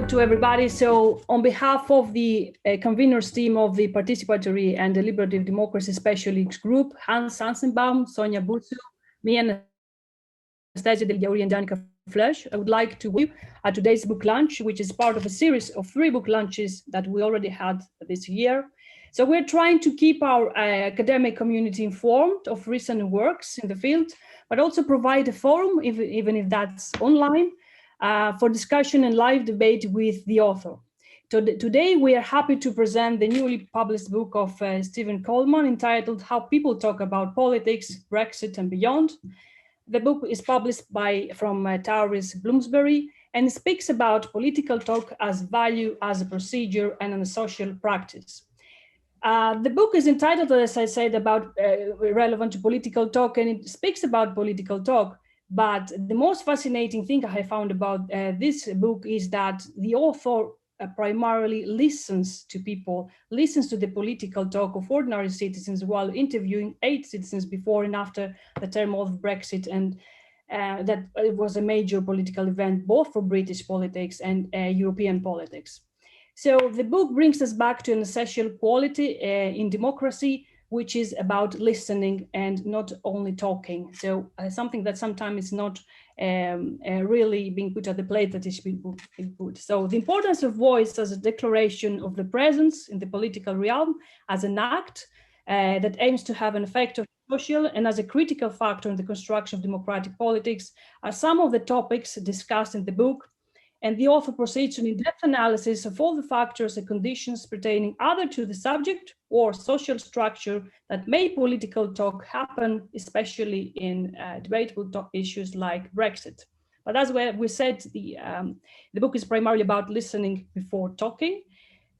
to everybody. So on behalf of the conveners team of the Participatory and Deliberative Democracy Specialists Group, Hans Sansenbaum, Sonja Butsu, me and Anastasia, Deligiaouri and Dannica, Fleuß, I would like to welcome you at today's book launch, which is part of a series of 3 book launches that we already had this year. So we're trying to keep our academic community informed of recent works in the field, but also provide a forum, even if that's online, for discussion and live debate with the author. Today, we are happy to present the newly published book of Stephen Coleman entitled How People Talk About Politics, Brexit and Beyond. The book is published from Towers Bloomsbury and speaks about political talk as value, as a procedure, and a social practice. The book is entitled, as I said, about relevant to political talk, and it speaks about political talk. But the most fascinating thing I found about this book is that the author primarily listens to people, listens to the political talk of ordinary citizens while interviewing 8 citizens before and after the term of Brexit, and that it was a major political event both for British politics and European politics. So the book brings us back to an essential quality in democracy, which is about listening and not only talking. So something that sometimes is not really being put at the plate that it should be put. So the importance of voice as a declaration of the presence in the political realm, as an act that aims to have an effect on social and as a critical factor in the construction of democratic politics are some of the topics discussed in the book. And the author proceeds to an in-depth analysis of all the factors and conditions pertaining either to the subject or social structure that make political talk happen, especially in debatable issues like Brexit. But as we said, the book is primarily about listening before talking.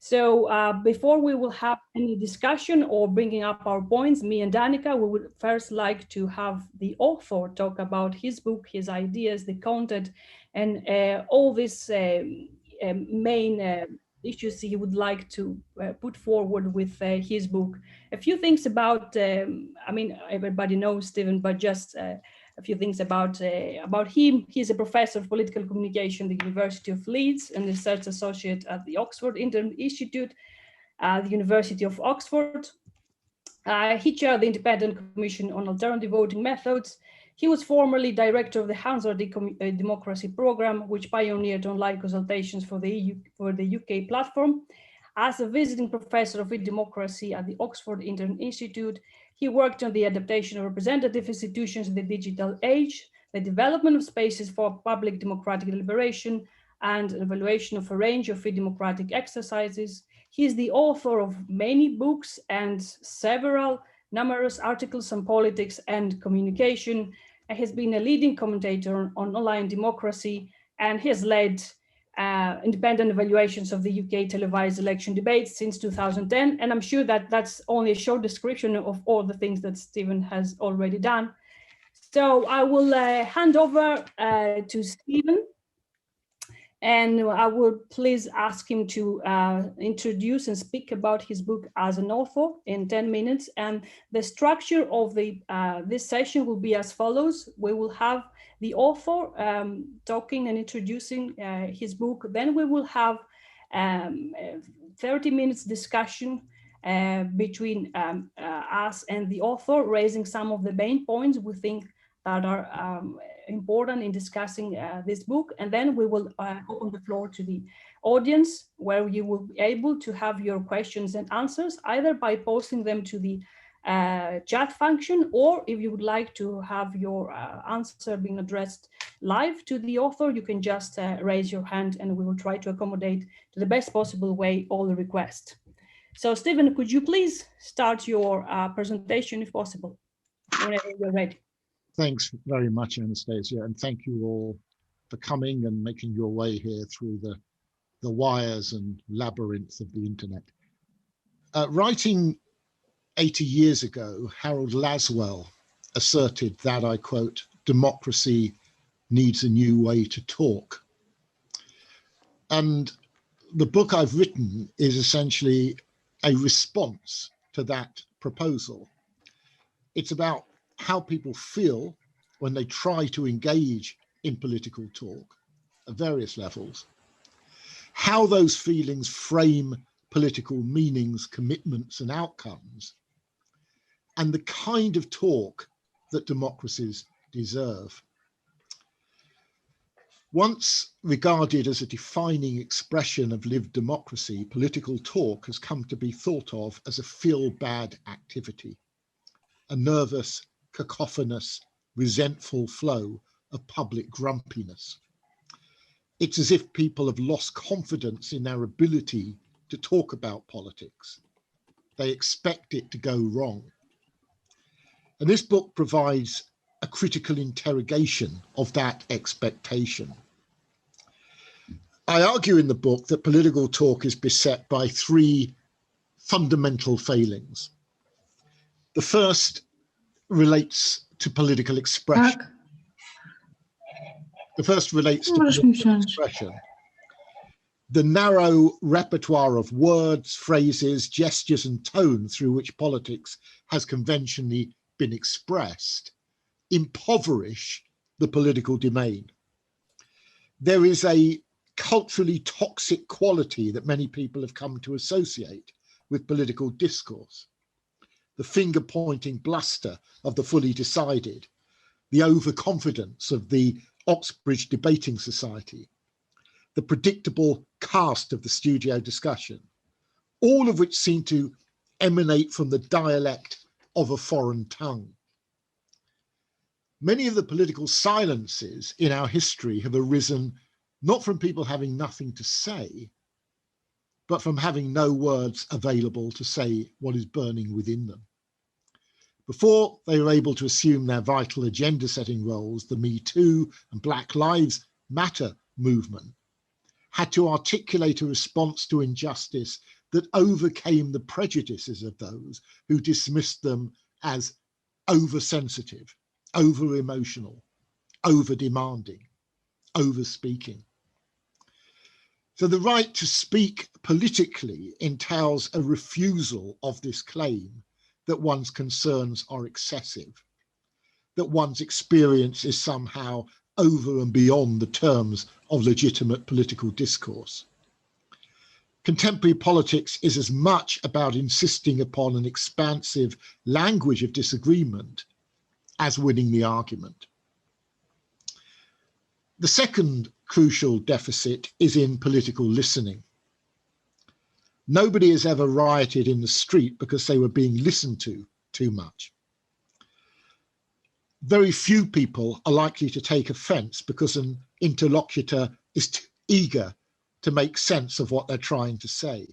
So before we will have any discussion or bringing up our points, me and Dannica, we would first like to have the author talk about his book, his ideas, the content, and all these main issues he would like to put forward with his book. A few things about, I mean, everybody knows Stephen, but just a few things about him. He's a professor of political communication at the University of Leeds and research associate at the Oxford Institute, the University of Oxford. He chaired the Independent Commission on Alternative Voting Methods. He was formerly director of the Hansard Democracy Programme, which pioneered online consultations for the UK platform. As a visiting professor of democracy at the Oxford Institute, he worked on the adaptation of representative institutions in the digital age, the development of spaces for public democratic deliberation, and an evaluation of a range of free democratic exercises. He is the author of many books and numerous articles on politics and communication, and has been a leading commentator on online democracy, and he has led independent evaluations of the UK televised election debates since 2010. And I'm sure that that's only a short description of all the things that Stephen has already done. So I will hand over to Stephen. And I would please ask him to introduce and speak about his book as an author in 10 minutes. And the structure of this session will be as follows. We will have the author talking and introducing his book. Then we will have 30 minutes discussion between us and the author, raising some of the main points we think that are important in discussing this book. And then we will open the floor to the audience, where you will be able to have your questions and answers, either by posting them to the chat function, or if you would like to have your answer being addressed live to the author, you can just raise your hand and we will try to accommodate to the best possible way all the requests. So Stephen, could you please start your presentation if possible, whenever you're ready. Thanks very much, Anastasia, and thank you all for coming and making your way here through the wires and labyrinth of the internet. Writing 80 years ago, Harold Laswell asserted that, I quote, "Democracy needs a new way to talk." And the book I've written is essentially a response to that proposal. It's about how people feel when they try to engage in political talk at various levels, how those feelings frame political meanings, commitments, and outcomes, and the kind of talk that democracies deserve. Once regarded as a defining expression of lived democracy, political talk has come to be thought of as a feel-bad activity, a nervous, cacophonous, resentful flow of public grumpiness. It's as if people have lost confidence in their ability to talk about politics. They expect it to go wrong. And this book provides a critical interrogation of that expectation. I argue in the book that political talk is beset by three fundamental failings. The first relates to political expression. The first relates to political expression. The narrow repertoire of words, phrases, gestures, and tone through which politics has conventionally been expressed impoverish the political domain. There is a culturally toxic quality that many people have come to associate with political discourse. The finger-pointing bluster of the fully decided, the overconfidence of the Oxbridge Debating Society, the predictable cast of the studio discussion, all of which seem to emanate from the dialect of a foreign tongue. Many of the political silences in our history have arisen not from people having nothing to say, but from having no words available to say what is burning within them. Before they were able to assume their vital agenda-setting roles, the Me Too and Black Lives Matter movement had to articulate a response to injustice that overcame the prejudices of those who dismissed them as oversensitive, over-emotional, over-demanding, over-speaking. So the right to speak politically entails a refusal of this claim that one's concerns are excessive, that one's experience is somehow over and beyond the terms of legitimate political discourse. Contemporary politics is as much about insisting upon an expansive language of disagreement as winning the argument. The second crucial deficit is in political listening. Nobody has ever rioted in the street because they were being listened to too much. Very few people are likely to take offense because an interlocutor is too eager to make sense of what they're trying to say.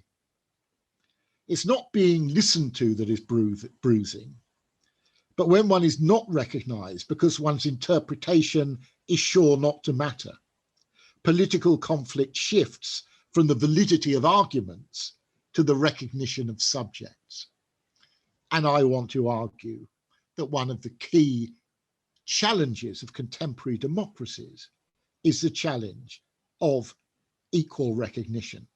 It's not being listened to that is bruising, but when one is not recognized because one's interpretation is sure not to matter, political conflict shifts from the validity of arguments to the recognition of subjects. And I want to argue that one of the key challenges of contemporary democracies is the challenge of equal recognition.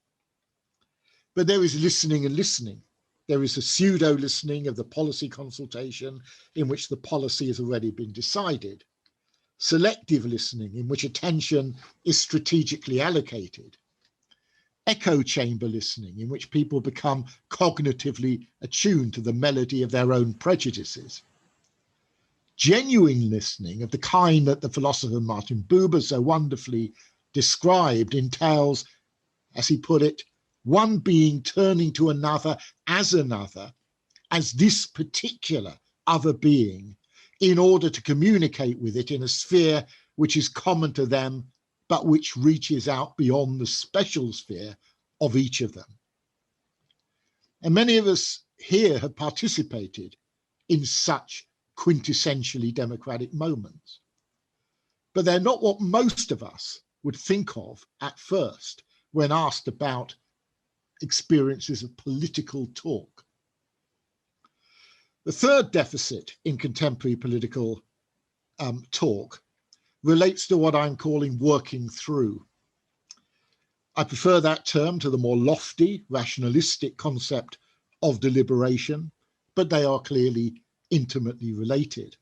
But there is listening and listening. There is a pseudo listening of the policy consultation in which the policy has already been decided. Selective listening in which attention is strategically allocated. Echo chamber listening in which people become cognitively attuned to the melody of their own prejudices. Genuine listening of the kind that the philosopher Martin Buber so wonderfully described entails, as he put it, one being turning to another, as this particular other being, in order to communicate with it in a sphere which is common to them, but which reaches out beyond the special sphere of each of them. And many of us here have participated in such quintessentially democratic moments. But they're not what most of us would think of at first when asked about experiences of political talk. The third deficit in contemporary political talk relates to what I'm calling working through. I prefer that term to the more lofty, rationalistic concept of deliberation, but they are clearly intimately related.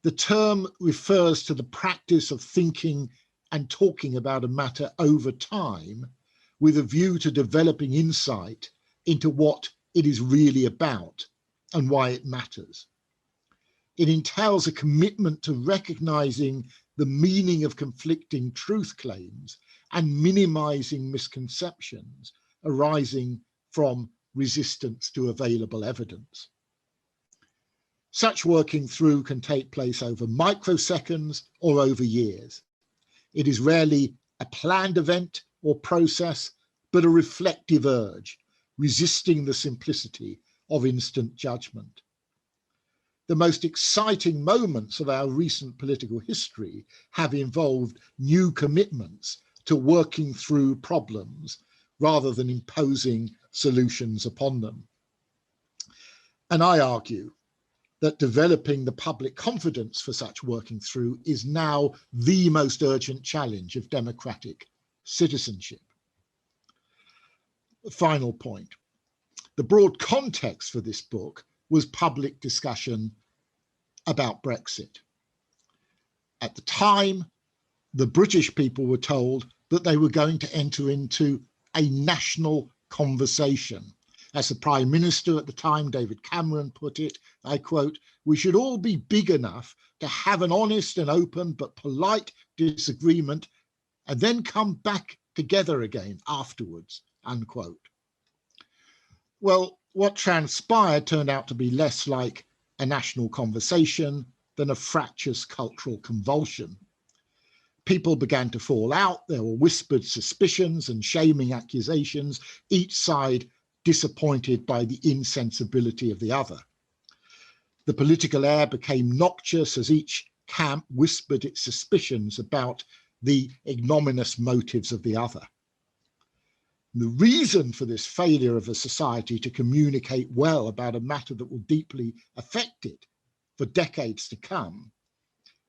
The term refers to the practice of thinking and talking about a matter over time with a view to developing insight into what it is really about and why it matters. It entails a commitment to recognizing the meaning of conflicting truth claims and minimizing misconceptions arising from resistance to available evidence. Such working through can take place over microseconds or over years. It is rarely a planned event or process, but a reflective urge, resisting the simplicity of instant judgment. The most exciting moments of our recent political history have involved new commitments to working through problems rather than imposing solutions upon them. And I argue that developing the public confidence for such working through is now the most urgent challenge of democratic citizenship. Final point. The broad context for this book was public discussion about Brexit. At the time, the British people were told that they were going to enter into a national conversation. As the Prime Minister at the time, David Cameron, put it, I quote, "We should all be big enough to have an honest and open but polite disagreement and then come back together again afterwards," unquote. Well, what transpired turned out to be less like a national conversation than a fractious cultural convulsion. People began to fall out. There were whispered suspicions and shaming accusations, each side disappointed by the insensibility of the other. The political air became noxious as each camp whispered its suspicions about the ignominious motives of the other. The reason for this failure of a society to communicate well about a matter that will deeply affect it for decades to come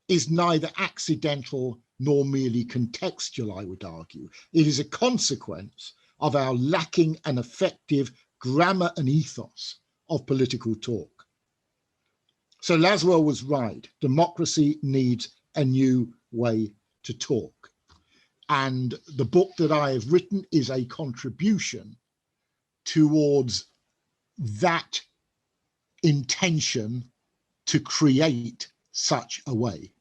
is neither accidental nor merely contextual, I would argue. It is a consequence of our lacking an effective grammar and ethos of political talk. So Laswell was right. Democracy needs a new way to talk. And the book that I have written is a contribution towards that intention to create such a way.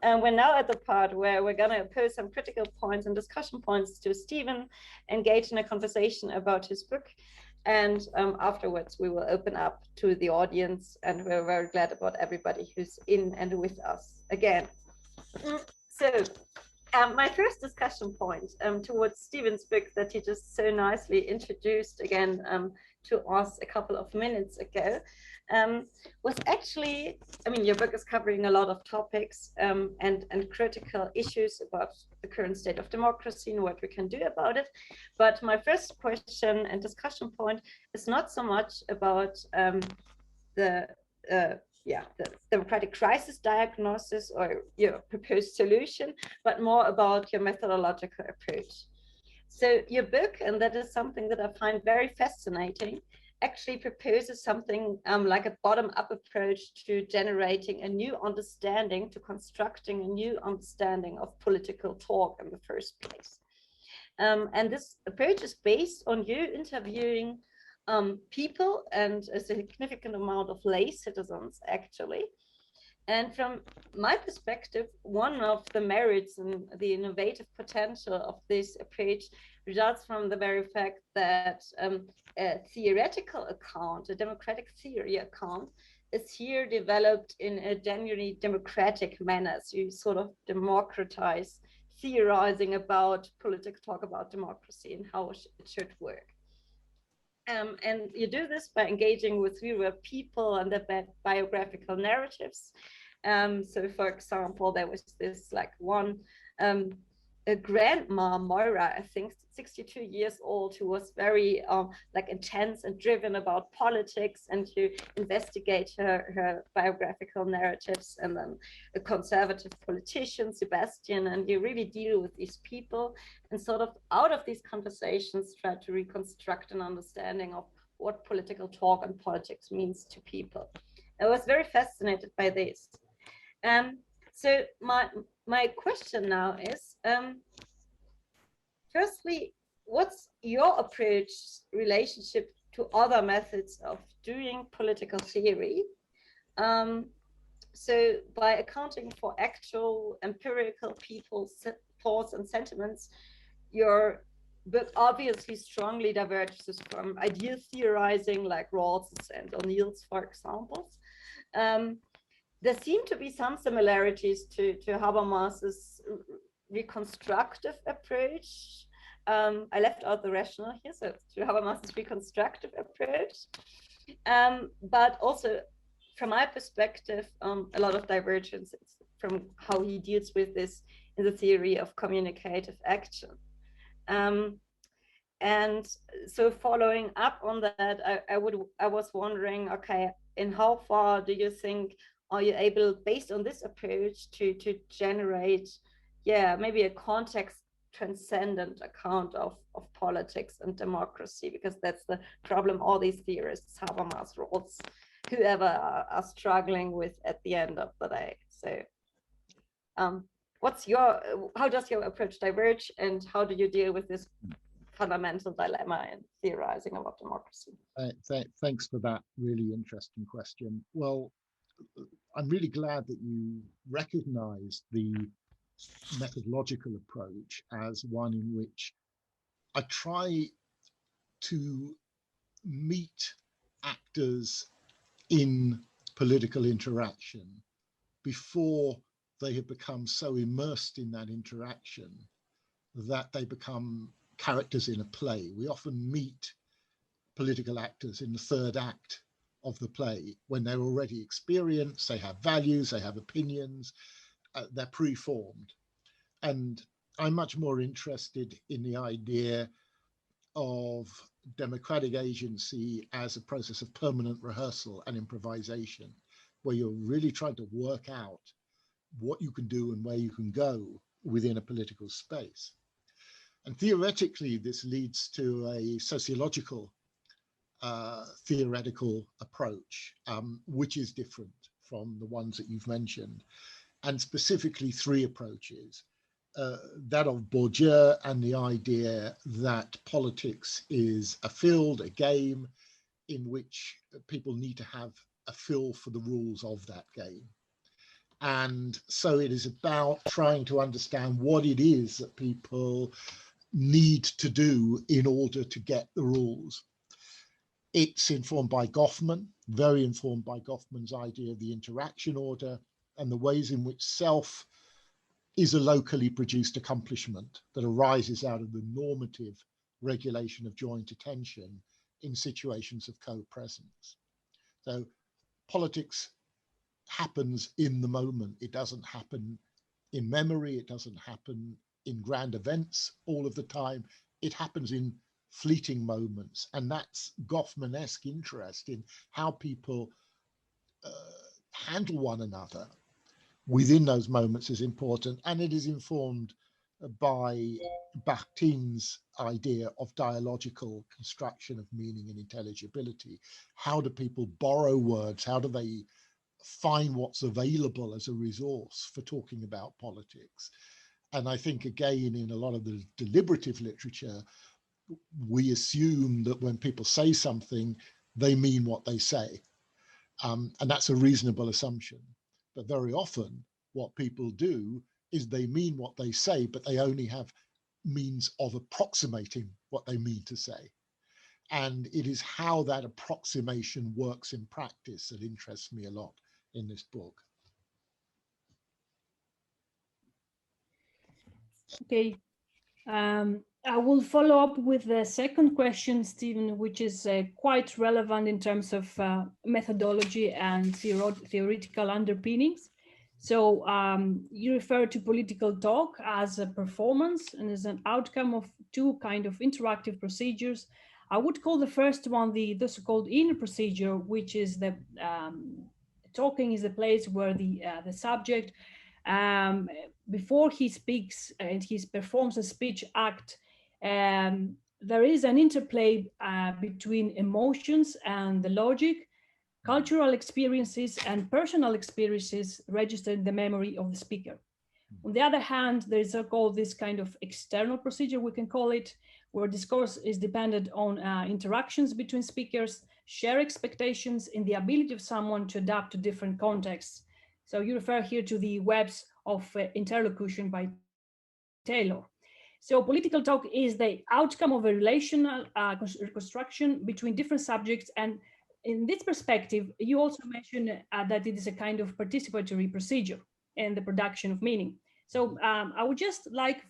And we're now at the part where we're going to pose some critical points and discussion points to Stephen, engage in a conversation about his book. And afterwards, we will open up to the audience. And we're very glad about everybody who's in and with us again. So my first discussion point towards Stephen's book that he just so nicely introduced again to us a couple of minutes ago was actually, I mean, your book is covering a lot of topics and critical issues about the current state of democracy and what we can do about it. But my first question and discussion point is not so much about the democratic crisis diagnosis or your proposed solution, but more about your methodological approach. So your book, and that is something that I find very fascinating, actually proposes something like a bottom-up approach to generating a new understanding, to constructing a new understanding of political talk in the first place. And this approach is based on you interviewing people and a significant amount of lay citizens, actually. And from my perspective, one of the merits and the innovative potential of this approach results from the very fact that a theoretical account, a democratic theory account, is here developed in a genuinely democratic manner. So you sort of democratize theorizing about political talk about democracy and how it should work. And you do this by engaging with real people and their biographical narratives. So, for example, there was this like one a grandma, Moira, I think 62 years old, who was very like intense and driven about politics, and you investigate her biographical narratives, and then a conservative politician, Sebastian, and you really deal with these people and sort of out of these conversations try to reconstruct an understanding of what political talk and politics means to people. I was very fascinated by this. So my question now is, firstly, what's your approach relationship to other methods of doing political theory? So by accounting for actual empirical people's thoughts and sentiments, your book obviously strongly diverges from idea theorizing like Rawls and O'Neill's, for example. There seem to be some similarities to Habermas's reconstructive approach. I left out the rational here, so to Habermas's reconstructive approach. But also, from my perspective, a lot of divergences from how he deals with this in the theory of communicative action. And so following up on that, I was wondering, okay, in how far do you think are you able, based on this approach, to generate, maybe a context transcendent account of politics and democracy? Because that's the problem all these theorists, Habermas, Rawls, whoever are struggling with at the end of the day. So how does your approach diverge, and how do you deal with this fundamental dilemma in theorizing about democracy? Thanks for that really interesting question. Well, I'm really glad that you recognize the methodological approach as one in which I try to meet actors in political interaction before they have become so immersed in that interaction that they become characters in a play. We often meet political actors in the third act of the play when they're already experienced, they have values, they have opinions, they're preformed. And I'm much more interested in the idea of democratic agency as a process of permanent rehearsal and improvisation, where you're really trying to work out what you can do and where you can go within a political space. And theoretically, this leads to a sociological theoretical approach, which is different from the ones that you've mentioned, and specifically three approaches. That of Bourdieu and the idea that politics is a field, a game, in which people need to have a feel for the rules of that game. And so it is about trying to understand what it is that people need to do in order to get the rules. It's informed by Goffman, very informed by Goffman's idea of the interaction order and the ways in which self is a locally produced accomplishment that arises out of the normative regulation of joint attention in situations of co-presence. So politics happens in the moment. It doesn't happen in memory. It doesn't happen in grand events all of the time. It happens in fleeting moments. And that's Goffman-esque interest in how people handle one another within those moments is important. And it is informed by Bakhtin's idea of dialogical construction of meaning and intelligibility. How do people borrow words? How do they find what's available as a resource for talking about politics? And I think, again, in a lot of the deliberative literature, we assume that when people say something, they mean what they say. And that's a reasonable assumption. But very often what people do is they mean what they say, but they only have means of approximating what they mean to say. And it is how that approximation works in practice that interests me a lot in this book. Okay. I will follow up with the second question, Stephen, which is quite relevant in terms of methodology and theoretical underpinnings. So you refer to political talk as a performance and as an outcome of two kind of interactive procedures. I would call the first one the so-called inner procedure, which is the talking is the place where the subject, before he speaks and he performs a speech act, there is an interplay between emotions and the logic, cultural experiences and personal experiences registered in the memory of the speaker. On the other hand, there is called this kind of external procedure, we can call it, where discourse is dependent on interactions between speakers, share expectations, and the ability of someone to adapt to different contexts. So you refer here to the webs of interlocution by Taylor. So political talk is the outcome of a relational reconstruction between different subjects. And in this perspective, you also mentioned that it is a kind of participatory procedure in the production of meaning. So I would just like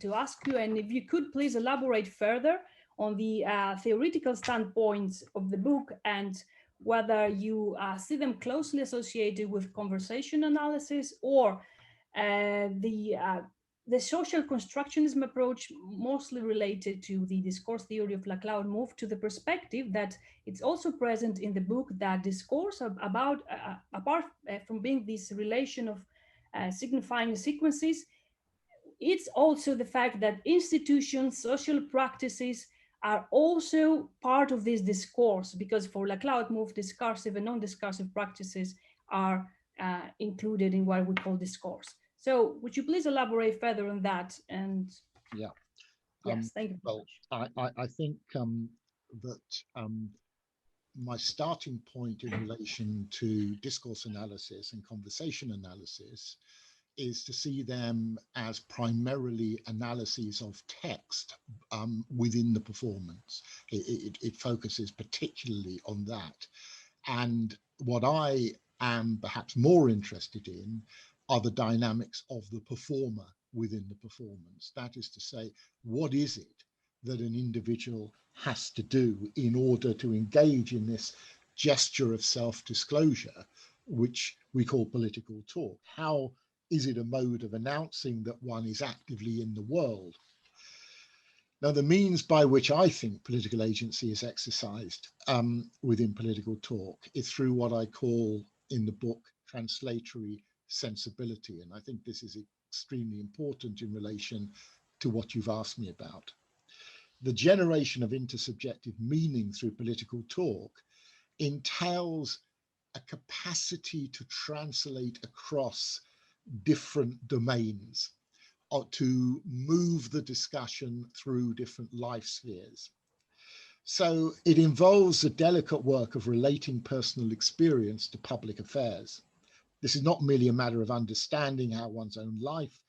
to ask you, and if you could please elaborate further on the theoretical standpoints of the book and whether you see them closely associated with conversation analysis or the social constructionism approach, mostly related to the discourse theory of Laclau, moved to the perspective that it's also present in the book that discourse about, apart from being this relation of signifying sequences, it's also the fact that institutions, social practices are also part of this discourse, because for Laclau, both discursive and non-discursive practices are included in what we call discourse. So would you please elaborate further on that? And yeah, yes, thank you. Well, I think that my starting point in relation to discourse analysis and conversation analysis is to see them as primarily analyses of text within the performance. It focuses particularly on that. And what I am perhaps more interested in are the dynamics of the performer within the performance. That is to say, what is it that an individual has to do in order to engage in this gesture of self-disclosure, which we call political talk? How is it a mode of announcing that one is actively in the world? Now, the means by which I think political agency is exercised within political talk is through what I call in the book translatory sensibility. And I think this is extremely important in relation to what you've asked me about. The generation of intersubjective meaning through political talk entails a capacity to translate across different domains, or to move the discussion through different life spheres. So it involves the delicate work of relating personal experience to public affairs. This is not merely a matter of understanding how one's own life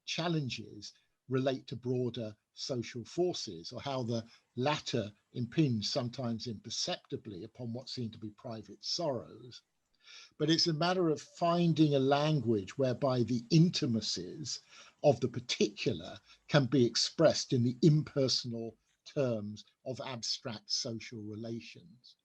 challenges relate to broader social forces, or how the latter impinge sometimes imperceptibly upon what seem to be private sorrows. But it's a matter of finding a language whereby the intimacies of the particular can be expressed in the impersonal terms of abstract social relations.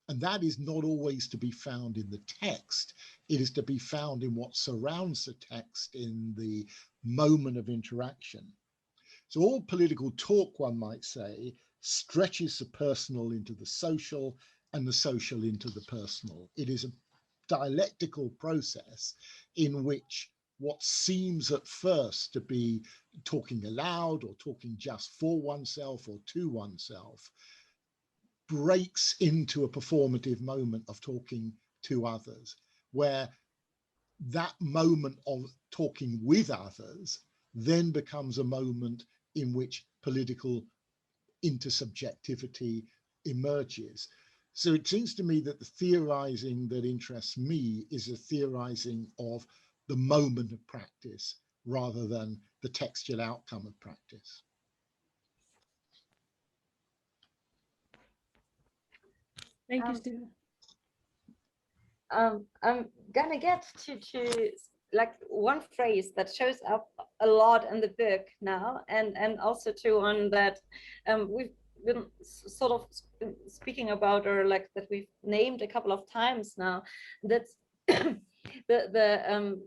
And that is not always to be found in the text. It is to be found in what surrounds the text, in the moment of interaction. So all political talk, one might say, stretches the personal into the social and the social into the personal. It is a dialectical process in which what seems at first to be talking aloud or talking just for oneself or to oneself breaks into a performative moment of talking to others, where that moment of talking with others then becomes a moment in which political intersubjectivity emerges. So it seems to me that the theorizing that interests me is a theorizing of the moment of practice rather than the textual outcome of practice. Thank you, Stephen. I'm gonna get to like one phrase that shows up a lot in the book now, and also to one that we've been sort of speaking about, or like that we've named a couple of times now. That's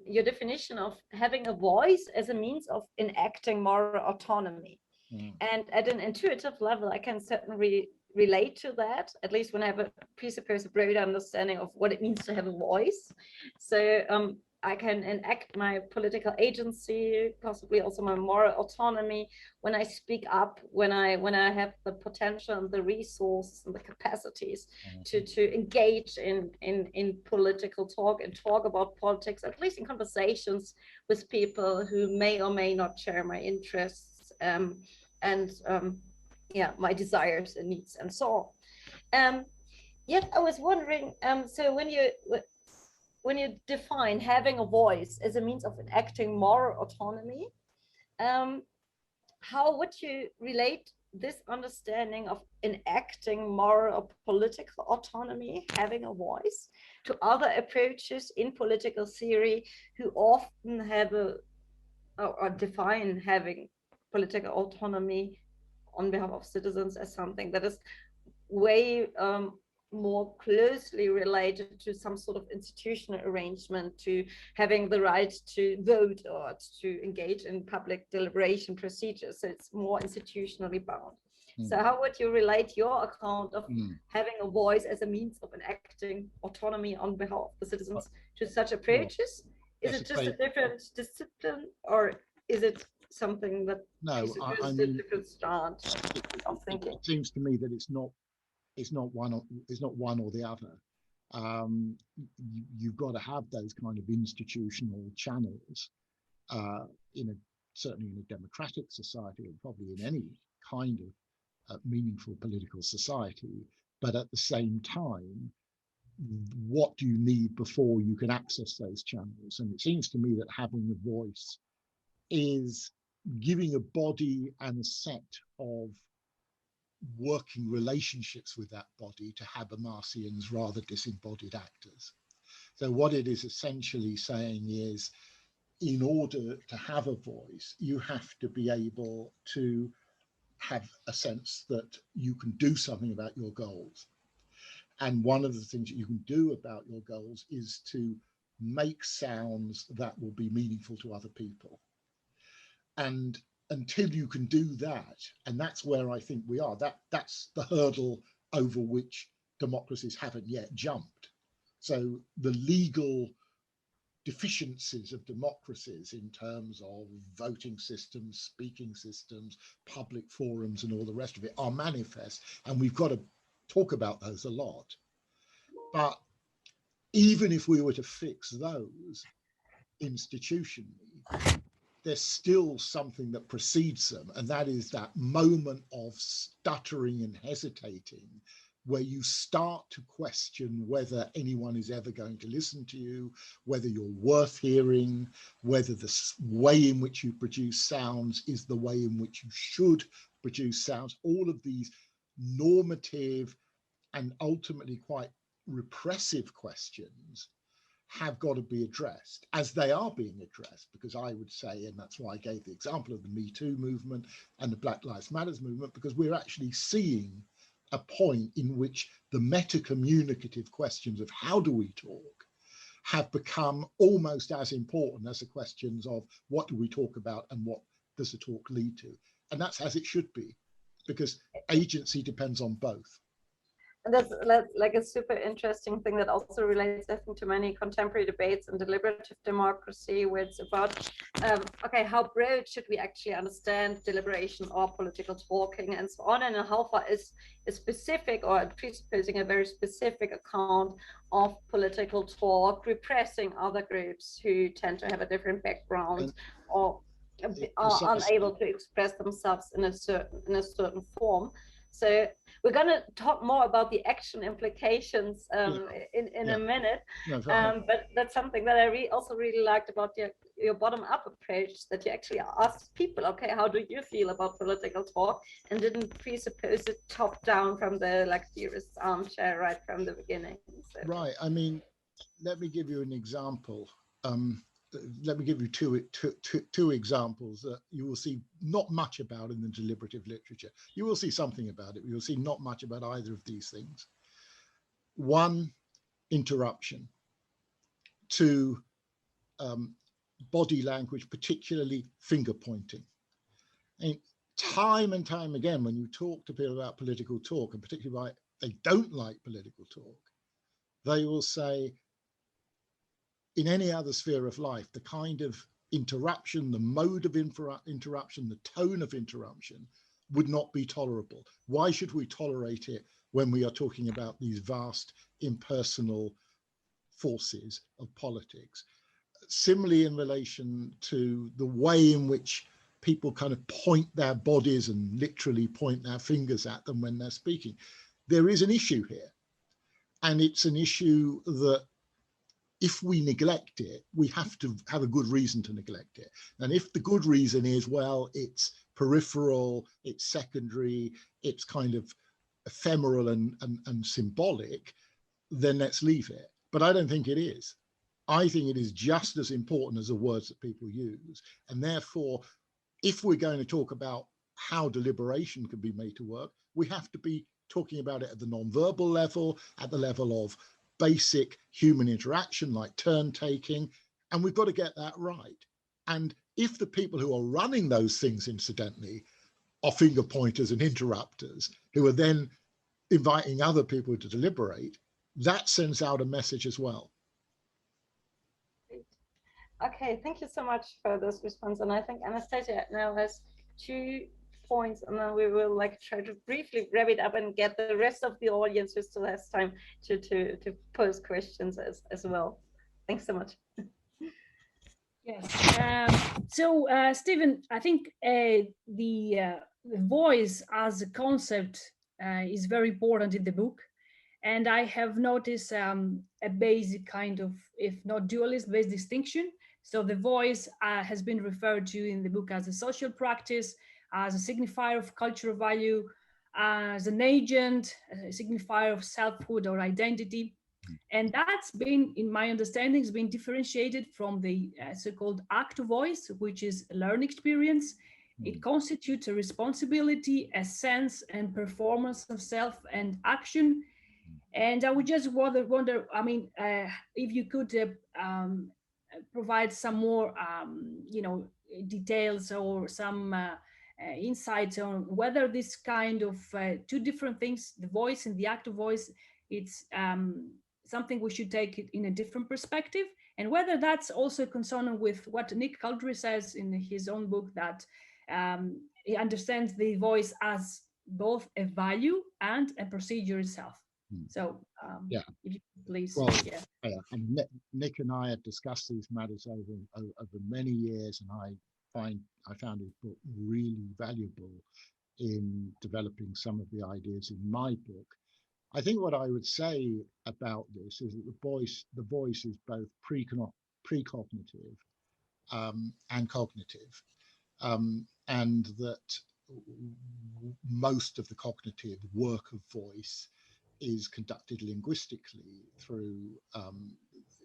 your definition of having a voice as a means of enacting moral autonomy. And at an intuitive level, I can certainly relate to that, at least when I have a presuppose a broad understanding of what it means to have a voice. So I can enact my political agency, possibly also my moral autonomy when I speak up, when I have the potential and the resources and the capacities to engage in political talk and talk about politics, at least in conversations with people who may or may not share my interests and my desires and needs and so on. Yet I was wondering, so when you define having a voice as a means of enacting moral autonomy, how would you relate this understanding of enacting moral or political autonomy, having a voice, to other approaches in political theory who often have or define having political autonomy on behalf of citizens as something that is way more closely related to some sort of institutional arrangement, to having the right to vote or to engage in public deliberation procedures. So it's more institutionally bound. So how would you relate your account of having a voice as a means of enacting autonomy on behalf of the citizens to such approaches? Is it just a different discipline, or is it something that is a different start of thinking? It seems to me that it's not one or the other. You've got to have those kind of institutional channels certainly in a democratic society, and probably in any kind of meaningful political society. But at the same time, what do you need before you can access those channels? And it seems to me that having a voice is giving a body and a set of working relationships with that body to Habermasians rather disembodied actors. So what it is essentially saying is, in order to have a voice, you have to be able to have a sense that you can do something about your goals. And one of the things that you can do about your goals is to make sounds that will be meaningful to other people. And until you can do that, and that's where I think we are, that's the hurdle over which democracies haven't yet jumped. So the legal deficiencies of democracies in terms of voting systems, speaking systems, public forums, and all the rest of it are manifest, and we've got to talk about those a lot. But even if we were to fix those institutionally, there's still something that precedes them, and that is that moment of stuttering and hesitating, where you start to question whether anyone is ever going to listen to you, whether you're worth hearing, whether the way in which you produce sounds is the way in which you should produce sounds. All of these normative and ultimately quite repressive questions have got to be addressed, as they are being addressed, because I would say, and that's why I gave the example of the Me Too movement and the Black Lives Matters movement, because we're actually seeing a point in which the meta-communicative questions of how do we talk have become almost as important as the questions of what do we talk about and what does the talk lead to. And that's as it should be, because agency depends on both. And that's like a super interesting thing that also relates, I think, to many contemporary debates in deliberative democracy, where it's about, okay, how broad should we actually understand deliberation or political talking and so on, and how far is specific or presupposing a very specific account of political talk repressing other groups who tend to have a different background or are unable to express themselves in a certain form. So we're going to talk more about the action implications in a minute, but that's something that I also really liked about your bottom-up approach, that you actually asked people, okay, how do you feel about political talk, and didn't presuppose it top-down from the theorist's armchair right from the beginning. So. Right. I mean, let me give you an example. Let me give you two examples that you will see not much about in the deliberative literature. You will see something about it. You will see not much about either of these things. One, interruption. Two, body language, particularly finger pointing. And time and time again, when you talk to people about political talk, and particularly why they don't like political talk, they will say, in any other sphere of life, the kind of interruption, the mode of interruption, the tone of interruption would not be tolerable. Why should we tolerate it when we are talking about these vast impersonal forces of politics? Similarly, in relation to the way in which people kind of point their bodies and literally point their fingers at them when they're speaking, there is an issue here. And it's an issue that if we neglect it, we have to have a good reason to neglect it. And if the good reason is, well, it's peripheral, it's secondary, it's kind of ephemeral and symbolic, then let's leave it. But I don't think it is. I think it is just as important as the words that people use. And therefore, if we're going to talk about how deliberation can be made to work, we have to be talking about it at the non-verbal level, at the level of basic human interaction like turn taking, and we've got to get that right. And if the people who are running those things, incidentally, are finger pointers and interrupters who are then inviting other people to deliberate, that sends out a message as well. Okay, thank you so much for this response. And I think Anastasia now has 2 points, and then we will like try to briefly wrap it up and get the rest of the audience who still has time to pose questions as well. Thanks so much. Yes. So, Stephen, I think the voice as a concept is very important in the book. And I have noticed a basic kind of, if not dualist, based distinction. So the voice has been referred to in the book as a social practice, as a signifier of cultural value, as an agent, a signifier of selfhood or identity. And that's been, in my understanding, has been differentiated from the so-called active voice, which is a learned experience. It constitutes a responsibility, a sense and performance of self and action. And I would just wonder, I mean, if you could provide some more, details or some insights on whether this kind of 2 different things, the voice and the active voice, it's something we should take it in a different perspective, and whether that's also consonant with what Nick Caldry says in his own book, that he understands the voice as both a value and a procedure itself. So, yeah, if you could please. Well, and Nick and I have discussed these matters over many years, and I found his book really valuable in developing some of the ideas in my book. I think what I would say about this is that the voice is both precognitive and cognitive, and that most of the cognitive work of voice is conducted linguistically through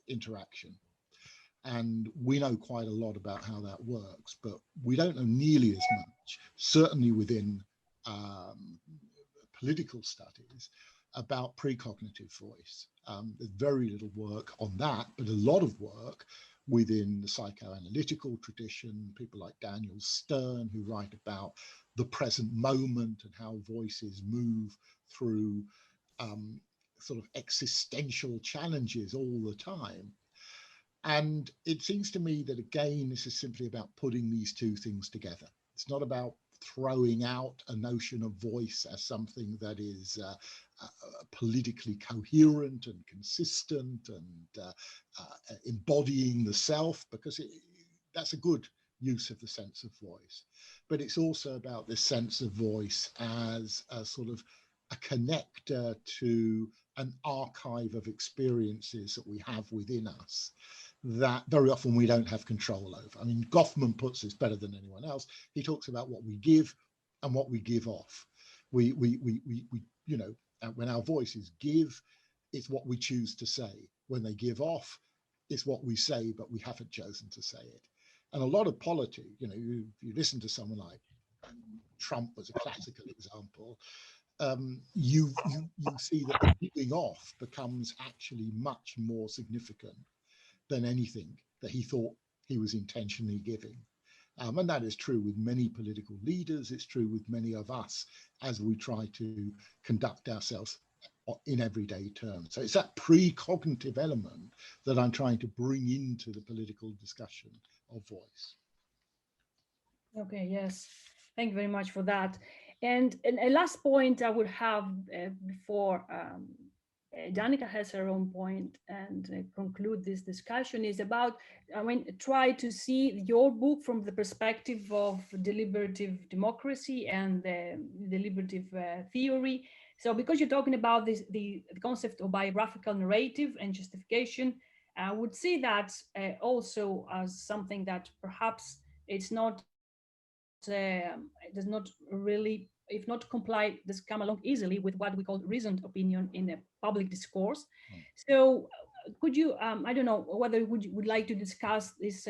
interaction. And we know quite a lot about how that works, but we don't know nearly as much, certainly within political studies, about precognitive voice. There's very little work on that, but a lot of work within the psychoanalytical tradition, people like Daniel Stern, who write about the present moment and how voices move through sort of existential challenges all the time. And it seems to me that, again, this is simply about putting these 2 things together. It's not about throwing out a notion of voice as something that is politically coherent and consistent and embodying the self, because that's a good use of the sense of voice. But it's also about this sense of voice as a sort of a connector to an archive of experiences that we have within us that very often we don't have control over. I mean, Goffman puts this better than anyone else. He talks about what we give and what we give off. We when our voices give, it's what we choose to say. When they give off, it's what we say, but we haven't chosen to say it. And a lot of politics, you listen to someone like Trump as a classical example, you see that the giving off becomes actually much more significant than anything that he thought he was intentionally giving. And that is true with many political leaders. It's true with many of us as we try to conduct ourselves in everyday terms. So it's that precognitive element that I'm trying to bring into the political discussion of voice. Okay, yes. Thank you very much for that. And a last point I would have before Dannica has her own point and conclude this discussion is about, try to see your book from the perspective of deliberative democracy and deliberative theory. So because you're talking about this, the concept of biographical narrative and justification, I would see that also as something that perhaps it's not, it does not really, if not comply, does come along easily with what we call reasoned opinion in a public discourse. So could you, I don't know whether you would like to discuss these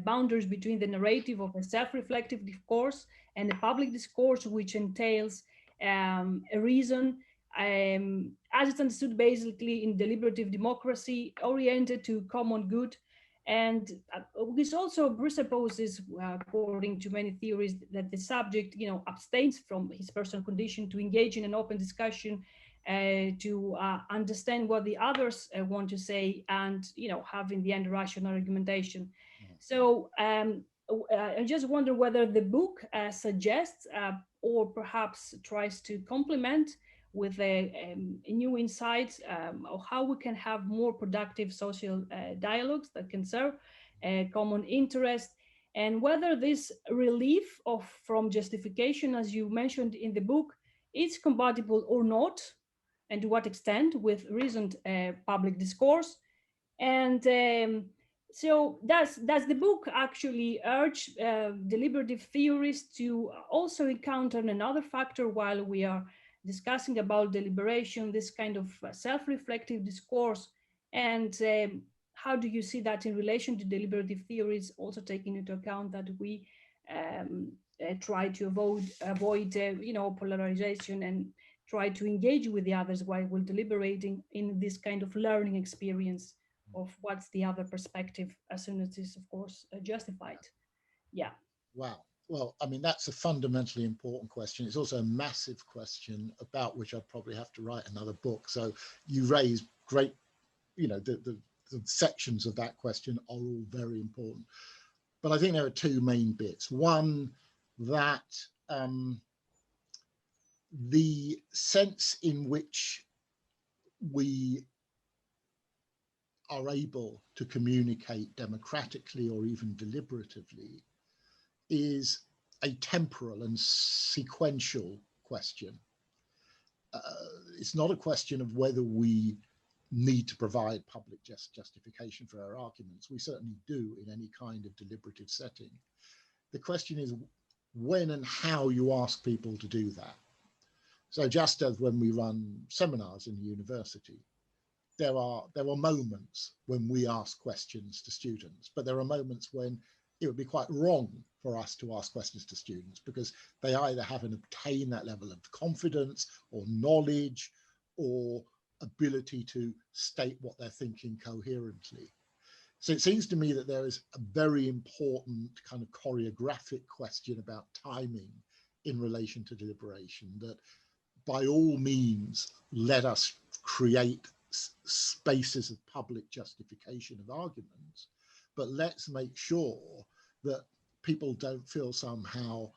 boundaries between the narrative of a self-reflective discourse and a public discourse, which entails a reason, as it's understood basically in deliberative democracy, oriented to common good. And this also presupposes, according to many theories, that the subject, abstains from his personal condition to engage in an open discussion, to understand what the others want to say, and have in the end rational argumentation. So I just wonder whether the book suggests or perhaps tries to complement with a new insights of how we can have more productive social dialogues that can serve a common interest, and whether this relief from justification, as you mentioned in the book, is compatible or not, and to what extent with reasoned public discourse. And so does the book actually urge deliberative theorists to also encounter another factor while we are discussing about deliberation, this kind of self-reflective discourse? And how do you see that in relation to deliberative theories, also taking into account that we try to avoid polarization and try to engage with the others while we're deliberating in this kind of learning experience of what's the other perspective, as soon as it's, of course, justified. Yeah. Wow. Well, I mean, that's a fundamentally important question. It's also a massive question about which I'd probably have to write another book. So you raise great, the sections of that question are all very important. But I think there are two main bits. One, that the sense in which we are able to communicate democratically or even deliberatively is a temporal and sequential question. It's not a question of whether we need to provide public justification for our arguments. We certainly do in any kind of deliberative setting. The question is when and how you ask people to do that. So just as when we run seminars in the university, there are moments when we ask questions to students, but there are moments when it would be quite wrong for us to ask questions to students because they either haven't obtained that level of confidence or knowledge or ability to state what they're thinking coherently. So it seems to me that there is a very important kind of choreographic question about timing in relation to deliberation, that by all means, let us create spaces of public justification of arguments, but let's make sure that people don't feel somehow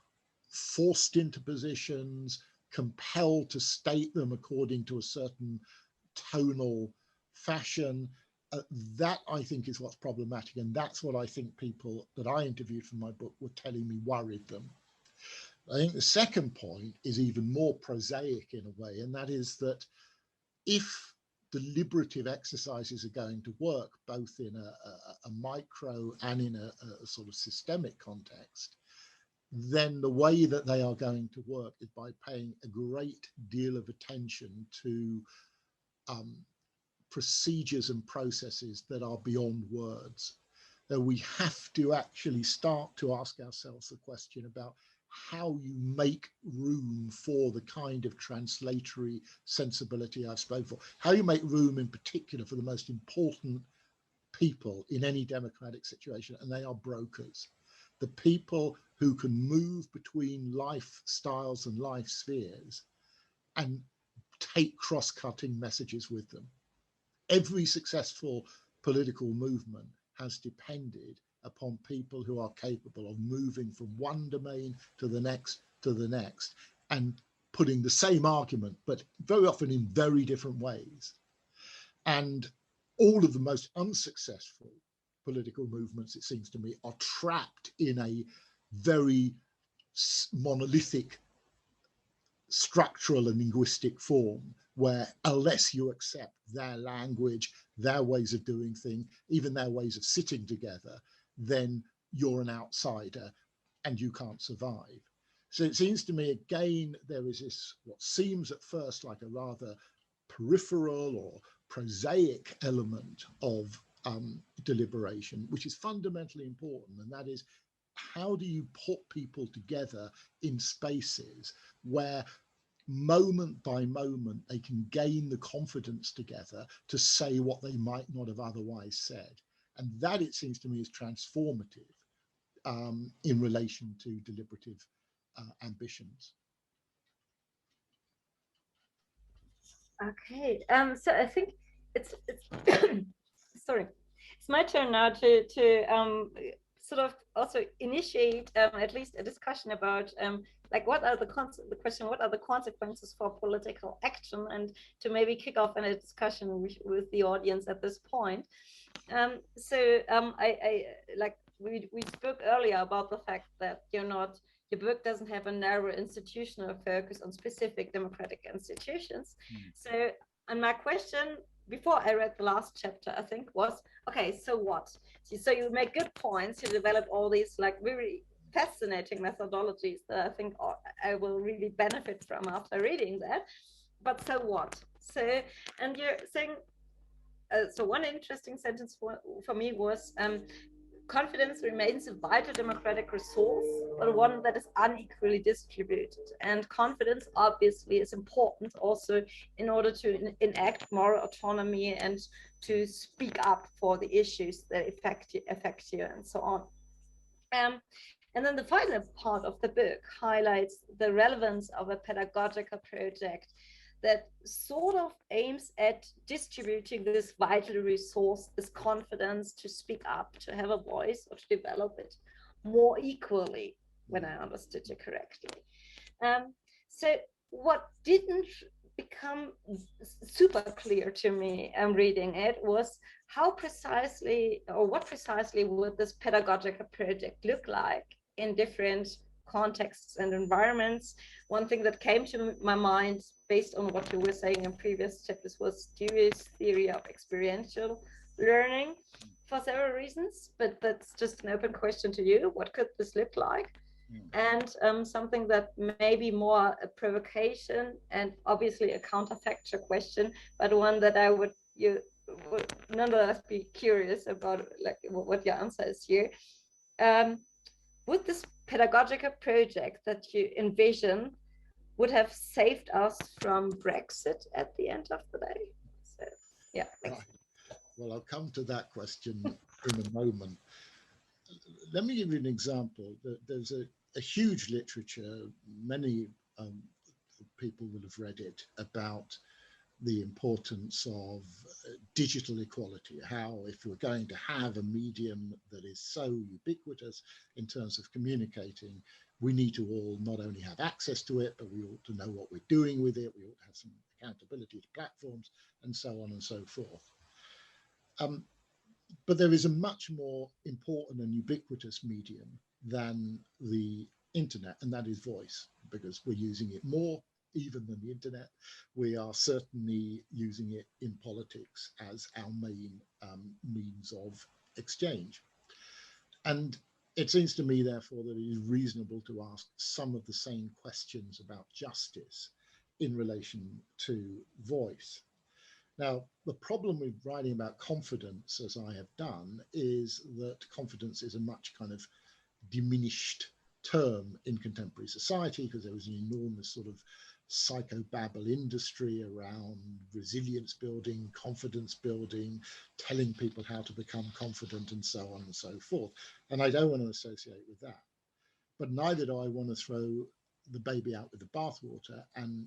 forced into positions, compelled to state them according to a certain tonal fashion. That, I think, is what's problematic, and that's what I think people that I interviewed for my book were telling me worried them. I think the second point is even more prosaic in a way, and that is that if deliberative exercises are going to work both in a micro and in a sort of systemic context, then the way that they are going to work is by paying a great deal of attention to procedures and processes that are beyond words. That we have to actually start to ask ourselves the question about how you make room for the kind of translatory sensibility I've spoken for, how you make room in particular for the most important people in any democratic situation, and they are brokers. The people who can move between lifestyles and life spheres and take cross-cutting messages with them. Every successful political movement has depended upon people who are capable of moving from one domain to the next, and putting the same argument, but very often in very different ways. And all of the most unsuccessful political movements, it seems to me, are trapped in a very monolithic structural and linguistic form, where unless you accept their language, their ways of doing things, even their ways of sitting together, then you're an outsider and you can't survive. So it seems to me, again, there is this, what seems at first like a rather peripheral or prosaic element of deliberation, which is fundamentally important, and that is, how do you put people together in spaces where moment by moment they can gain the confidence together to say what they might not have otherwise said? And that, it seems to me, is transformative in relation to deliberative ambitions. Okay, so I think it's sorry, it's my turn now to sort of also initiate at least a discussion about like what are the question, what are the consequences for political action, and to maybe kick off in a discussion with the audience at this point. I like we spoke earlier about the fact that your book doesn't have a narrow institutional focus on specific democratic institutions. So, and my question before I read the last chapter, I think, was, okay, so what? So you make good points, you develop all these like very fascinating methodologies that I think I will really benefit from after reading that. But so what? So, and you're saying, so one interesting sentence for me was, confidence remains a vital democratic resource, but one that is unequally distributed. And confidence obviously is important also in order to enact moral autonomy and to speak up for the issues that affect you and so on. And then the final part of the book highlights the relevance of a pedagogical project that sort of aims at distributing this vital resource, this confidence to speak up, to have a voice, or to develop it more equally, when I understood you correctly. So what didn't become super clear to me reading it was how precisely, or what precisely would this pedagogical project look like in different contexts and environments. One thing that came to my mind based on what you were saying in previous chapters was Dewey's theory of experiential learning for several reasons, but that's just an open question to you. What could this look like? And something that may be more a provocation and obviously a counterfactual question, but one that I would nonetheless be curious about, like what your answer is here. Would this pedagogical project that you envision would have saved us from Brexit at the end of the day? So, yeah. Thanks. Right. Well, I'll come to that question in a moment. Let me give you an example. There's a huge literature, many people will have read it, about the importance of digital equality, how if we're going to have a medium that is so ubiquitous in terms of communicating, we need to all not only have access to it, but we ought to know what we're doing with it, we ought to have some accountability to platforms, and so on and so forth. But there is a much more important and ubiquitous medium than the internet, and that is voice, because we're using it more even than the internet. We are certainly using it in politics as our main means of exchange. And it seems to me, therefore, that it is reasonable to ask some of the same questions about justice in relation to voice. Now, the problem with writing about confidence, as I have done, is that confidence is a much kind of diminished term in contemporary society, because there was an enormous sort of psychobabble industry around resilience building, confidence building, telling people how to become confident, and so on and so forth. And I don't want to associate with that. But neither do I want to throw the baby out with the bathwater and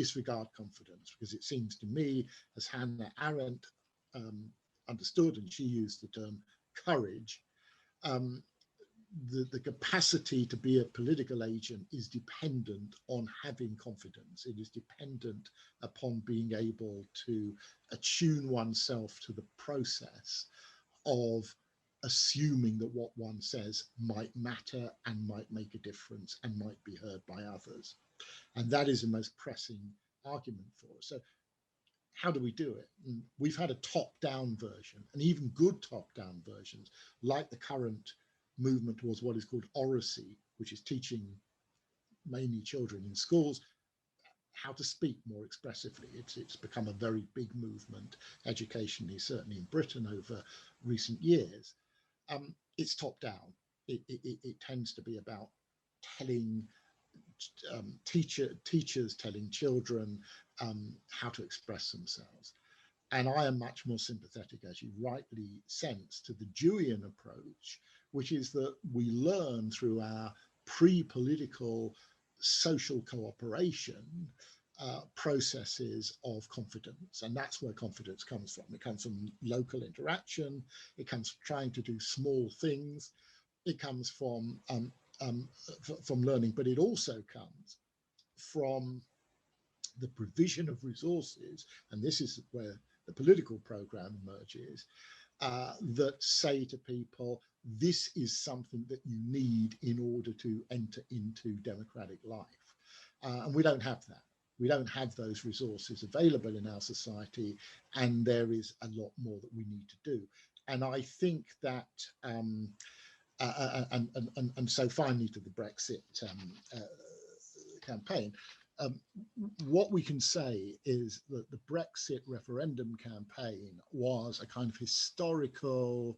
disregard confidence, because it seems to me, as Hannah Arendt understood, and she used the term courage, the capacity to be a political agent is dependent on having confidence. It is dependent upon being able to attune oneself to the process of assuming that what one says might matter and might make a difference and might be heard by others. And that is the most pressing argument for us. So how do we do it? And we've had a top-down version, and even good top-down versions, like the current movement towards what is called oracy, which is teaching mainly children in schools how to speak more expressively. It's become a very big movement educationally, certainly in Britain over recent years. It's top-down. It tends to be about telling teachers telling children how to express themselves. And I am much more sympathetic, as you rightly sense, to the Deweyan approach, which is that we learn through our pre-political social cooperation processes of confidence. And that's where confidence comes from. It comes from local interaction. It comes from trying to do small things. It comes from learning, but it also comes from the provision of resources, and this is where the political program emerges, that say to people, this is something that you need in order to enter into democratic life. And we don't have that. We don't have those resources available in our society, and there is a lot more that we need to do. And I think that, and so finally to the Brexit campaign, what we can say is that the Brexit referendum campaign was a kind of historical,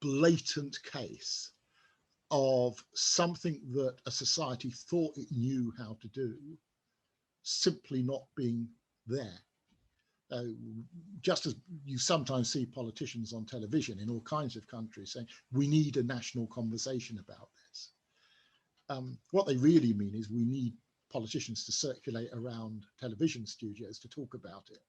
blatant case of something that a society thought it knew how to do, simply not being there. Just as you sometimes see politicians on television in all kinds of countries saying, we need a national conversation about this. What they really mean is we need politicians to circulate around television studios to talk about it.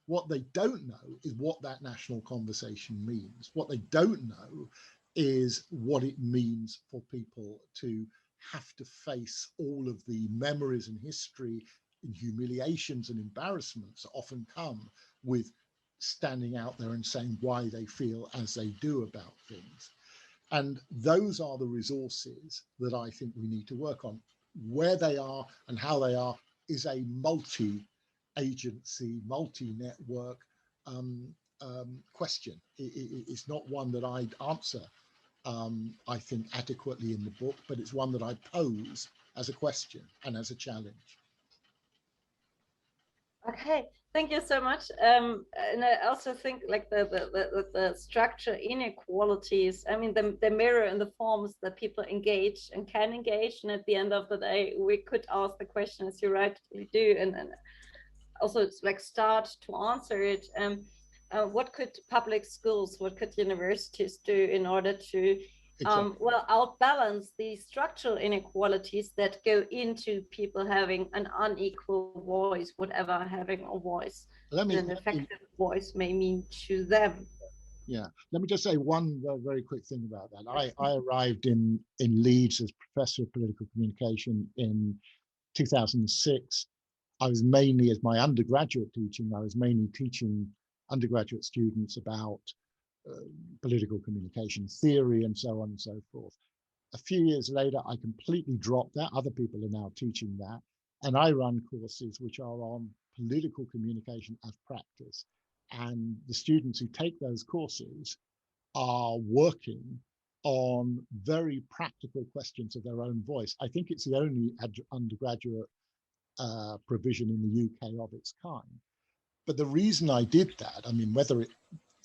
What they don't know is what that national conversation means. What they don't know is what it means for people to have to face all of the memories and history and humiliations and embarrassments that often come with standing out there and saying why they feel as they do about things. And those are the resources that I think we need to work on. Where they are and how they are is a multi-agency, multi-network question. It's not one that I'd answer, I think, adequately in the book, but it's one that I pose as a question and as a challenge. Okay, thank you so much. And I also think like the structure inequalities, I mean, the mirror and the forms that people engage and can engage. And at the end of the day, we could ask the question, as you rightly do, and also it's like start to answer it. What could public schools, what could universities do in order to well, outbalance the structural inequalities that go into people having an unequal voice, whatever having a voice, an effective voice may mean to them. Yeah, let me just say one very quick thing about that. I arrived in Leeds as Professor of Political Communication in 2006. I was mainly, as my undergraduate teaching, I was mainly teaching undergraduate students about political communication theory and so on and so forth. A few years later, I completely dropped that. Other people are now teaching that. And I run courses which are on political communication as practice. And the students who take those courses are working on very practical questions of their own voice. I think it's the only undergraduate provision in the UK of its kind. But the reason I did that, I mean, whether it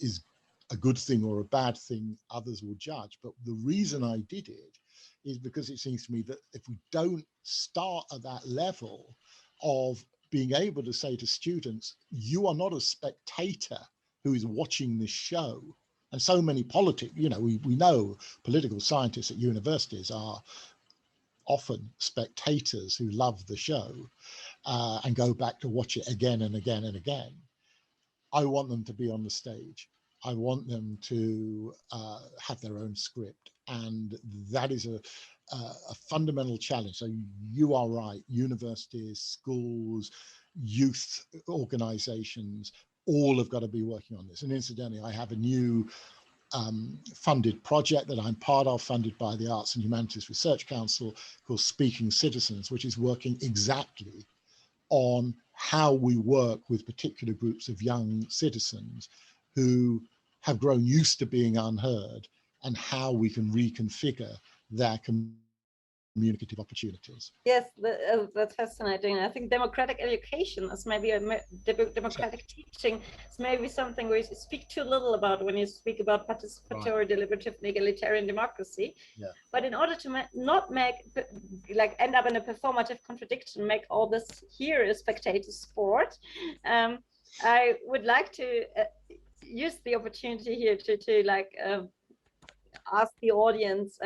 is a good thing or a bad thing, others will judge. But the reason I did it is because it seems to me that if we don't start at that level of being able to say to students, you are not a spectator who is watching this show. And so many politics, you know, we know political scientists at universities are often spectators who love the show. and go back to watch it again and again and again. I want them to be on the stage. I want them to have their own script, and that is a fundamental challenge. So you are right, universities, schools, youth organizations, all have got to be working on this. And incidentally, I have a new funded project that I'm part of, funded by the Arts and Humanities Research Council, called Speaking Citizens, which is working exactly on how we work with particular groups of young citizens who have grown used to being unheard, and how we can reconfigure their communicative opportunities. Yes, that's fascinating. I think democratic education is maybe democratic teaching is maybe something we speak too little about when you speak about participatory, deliberative, and egalitarian democracy. Yeah. But in order to not make, like, end up in a performative contradiction, make all this here a spectator sport, I would like to use the opportunity here to like ask the audience,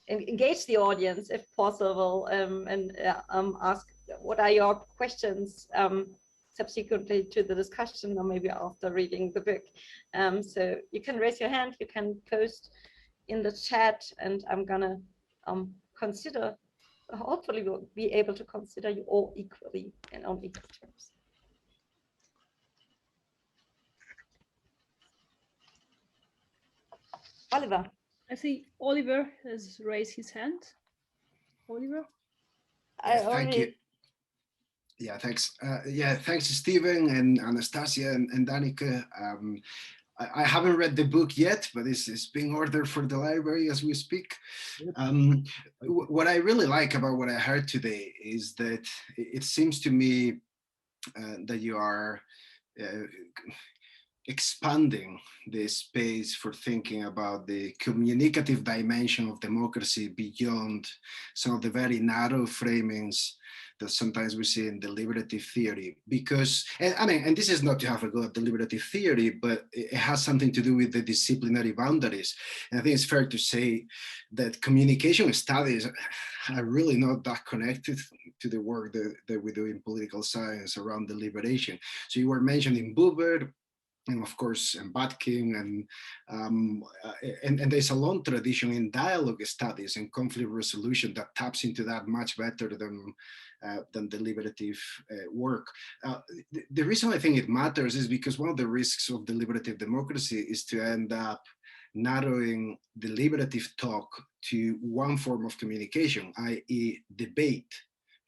engage the audience if possible, and ask what are your questions subsequently to the discussion, or maybe after reading the book. So you can raise your hand, you can post in the chat, and I'm gonna consider, hopefully we'll be able to consider you all equally and on equal terms. Oliver. I see Oliver has raised his hand. Oliver? Yeah, thank you. Yeah, thanks. Yeah, thanks to Stephen and Anastasia and Dannica. I haven't read the book yet, but it's being ordered for the library as we speak. What I really like about what I heard today is that it seems to me that you are expanding the space for thinking about the communicative dimension of democracy beyond some of the very narrow framings that sometimes we see in deliberative theory. Because, and this is not to have a go at deliberative theory, but it has something to do with the disciplinary boundaries. And I think it's fair to say that communication studies are really not that connected to the work that we do in political science around deliberation. So you were mentioning Buber, and of course, and Batkin, and there's a long tradition in dialogue studies and conflict resolution that taps into that much better than deliberative work. The reason I think it matters is because one of the risks of deliberative democracy is to end up narrowing deliberative talk to one form of communication, i.e. debate,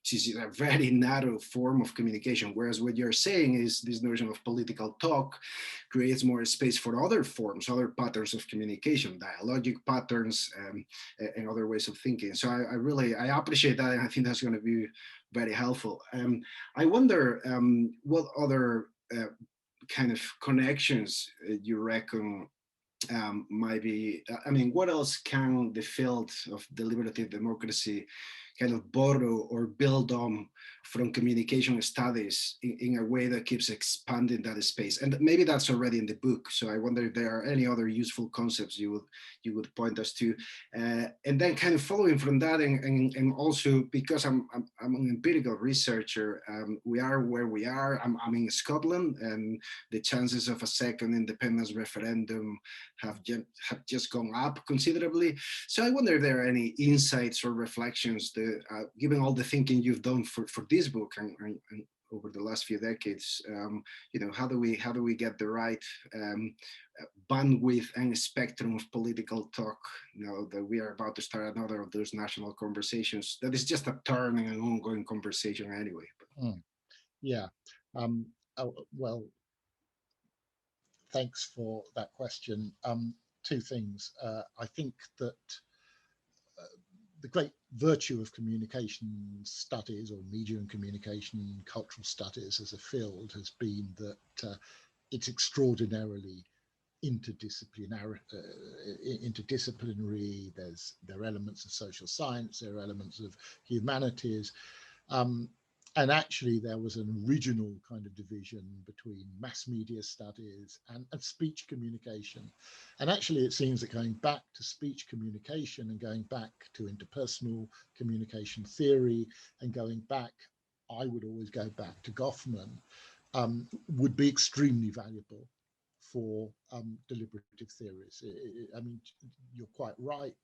which is a very narrow form of communication, whereas what you're saying is this notion of political talk creates more space for other forms, other patterns of communication, dialogic patterns, and other ways of thinking. So I appreciate that, and I think that's going to be very helpful. I wonder what other kind of connections you reckon might be, what else can the field of deliberative democracy kind of borrow or build on from communication studies in a way that keeps expanding that space? And maybe that's already in the book. So I wonder if there are any other useful concepts you would point us to. And then kind of following from that, and also because I'm an empirical researcher, we are where we are. I'm in Scotland, and the chances of a second independence referendum have just gone up considerably. So I wonder if there are any insights or reflections that, given all the thinking you've done for this book and over the last few decades, how do we get the right bandwidth and spectrum of political talk now that we are about to start another of those national conversations that is just a turning and ongoing conversation anyway. Yeah. Well, thanks for that question. Two things. I think that the great virtue of communication studies, or media and communication cultural studies as a field, has been that it's extraordinarily interdisciplinary. There are elements of social science, there are elements of humanities. And actually, there was an original kind of division between mass media studies and speech communication. And actually, it seems that going back to speech communication and going back to interpersonal communication theory and going back I would always go back to Goffman, would be extremely valuable for deliberative theories. I mean, you're quite right.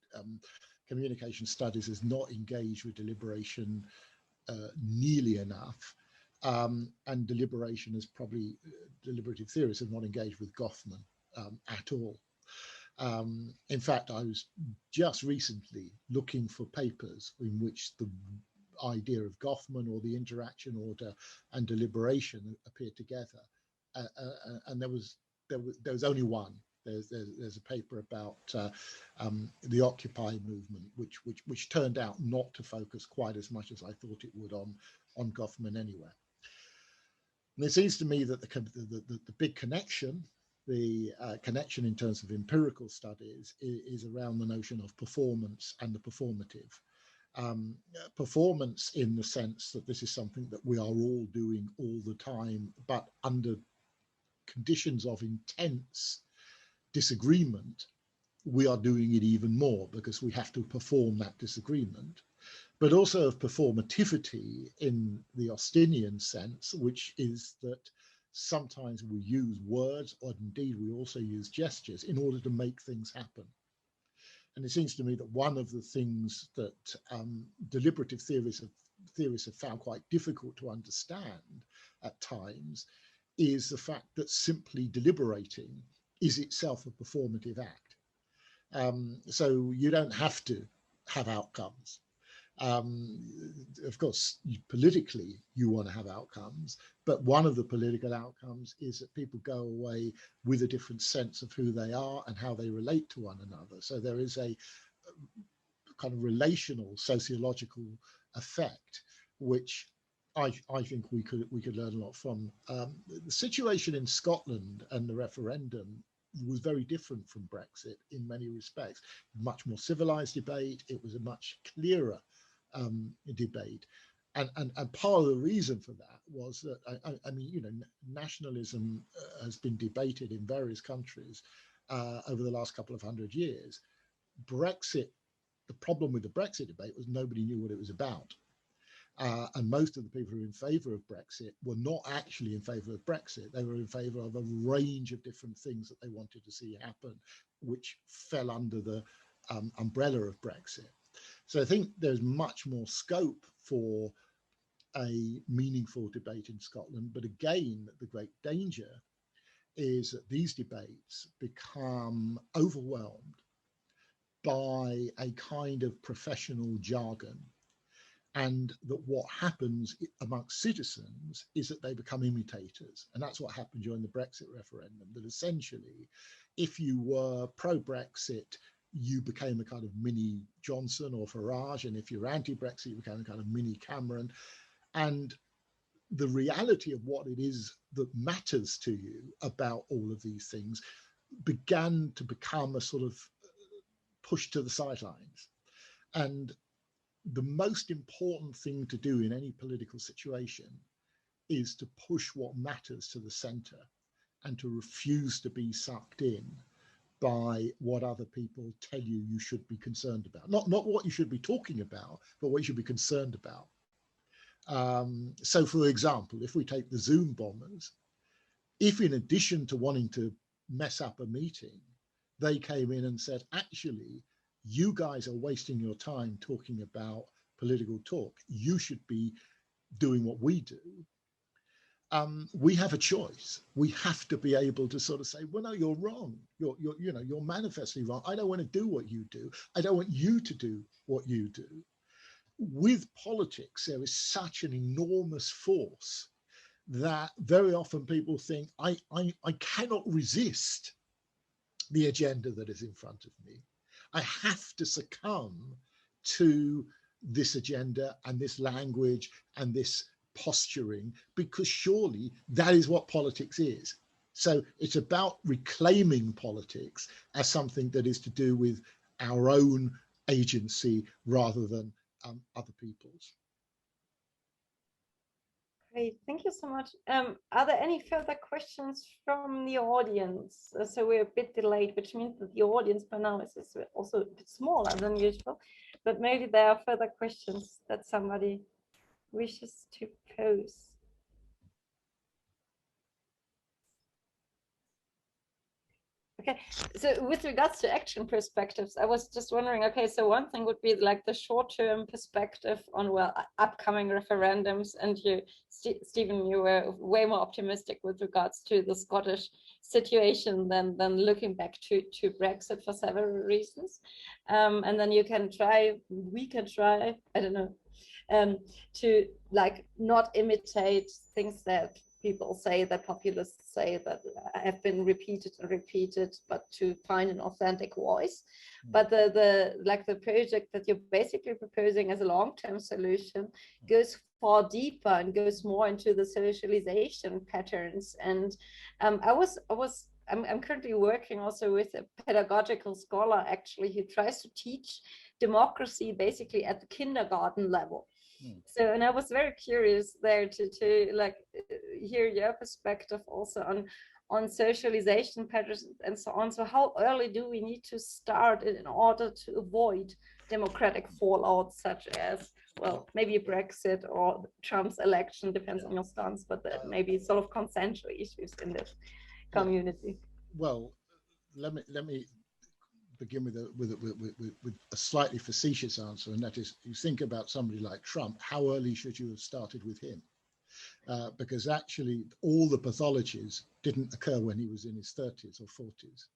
Communication studies has not engaged with deliberation nearly enough. And deliberation is probably, deliberative theories have not engaged with Goffman at all. In fact, I was just recently looking for papers in which the idea of Goffman or the interaction order and deliberation appeared together, and there was only one. There's a paper about the Occupy movement, which turned out not to focus quite as much as I thought it would on Goffman anyway. And it seems to me that the big connection, the connection in terms of empirical studies, is around the notion of performance and the performative. Performance in the sense that this is something that we are all doing all the time, but under conditions of intense disagreement, we are doing it even more because we have to perform that disagreement. But also of performativity in the Austinian sense, which is that sometimes we use words, or indeed we also use gestures in order to make things happen. And it seems to me that one of the things that deliberative theorists have found quite difficult to understand at times is the fact that simply deliberating is itself a performative act. So you don't have to have outcomes. Of course, politically, you want to have outcomes, but one of the political outcomes is that people go away with a different sense of who they are and how they relate to one another. So there is a kind of relational sociological effect, which I think we could learn a lot from. The situation in Scotland and the referendum was very different from Brexit in many respects. Much more civilized debate. It was a much clearer debate, and part of the reason for that was that I mean, you know, nationalism has been debated in various countries over the last couple of 100 years. Brexit, the problem with the Brexit debate was nobody knew what it was about, and most of the people who were in favour of Brexit were not actually in favour of Brexit. They were in favour of a range of different things that they wanted to see happen, which fell under the umbrella of Brexit. So I think there's much more scope for a meaningful debate in Scotland. But again, the great danger is that these debates become overwhelmed by a kind of professional jargon, and that what happens amongst citizens is that they become imitators. And that's what happened during the Brexit referendum, that essentially, if you were pro-Brexit, you became a kind of mini Johnson or Farage, and if you're anti-Brexit, you became a kind of mini Cameron. And the reality of what it is that matters to you about all of these things began to become a sort of push to the sidelines. And the most important thing to do in any political situation is to push what matters to the center and to refuse to be sucked in by what other people tell you you should be concerned about. Not what you should be talking about, but what you should be concerned about. So for example, if we take the Zoom bombers, if in addition to wanting to mess up a meeting, they came in and said, actually, you guys are wasting your time talking about political talk. You should be doing what we do. We have a choice. We have to be able to sort of say, well, no, you're wrong. You're manifestly wrong. I don't want to do what you do. I don't want you to do what you do. With politics, there is such an enormous force that very often people think, I cannot resist the agenda that is in front of me. I have to succumb to this agenda and this language and this posturing, because surely that is what politics is. So it's about reclaiming politics as something that is to do with our own agency rather than other people's. Great, thank you so much. Are there any further questions from the audience? So we're a bit delayed, which means that the audience by now is also a bit smaller than usual, but maybe there are further questions that somebody wishes to pose? Okay, so with regards to action perspectives, I was just wondering, okay, so one thing would be like the short-term perspective on, well, upcoming referendums, and you, Stephen, you were way more optimistic with regards to the Scottish situation than looking back to Brexit for several reasons. And then we can try, I don't know, to like not imitate things that people say, that populists say, that have been repeated and repeated, but to find an authentic voice. But the project that you're basically proposing as a long-term solution goes far deeper and goes more into the socialization patterns. And I'm currently working also with a pedagogical scholar, actually, who tries to teach democracy basically at the kindergarten level. So, and I was very curious there to like hear your perspective also on socialization patterns and so on. So how early do we need to start in order to avoid democratic fallout, such as, well, maybe Brexit or Trump's election, depends on your stance, but maybe sort of consensual issues in this community? Well, let me begin with a slightly facetious answer, and that is, you think about somebody like Trump, how early should you have started with him? Because actually all the pathologies didn't occur when he was in his 30s or 40s.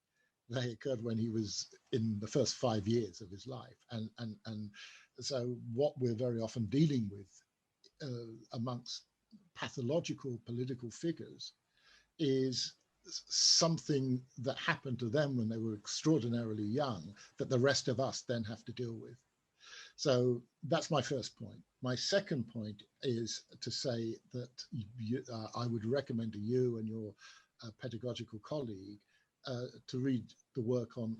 They occurred when he was in the first 5 years of his life. And so what we're very often dealing with amongst pathological political figures is something that happened to them when they were extraordinarily young that the rest of us then have to deal with. So that's my first point. My second point is to say that I would recommend to you and your pedagogical colleague to read the work on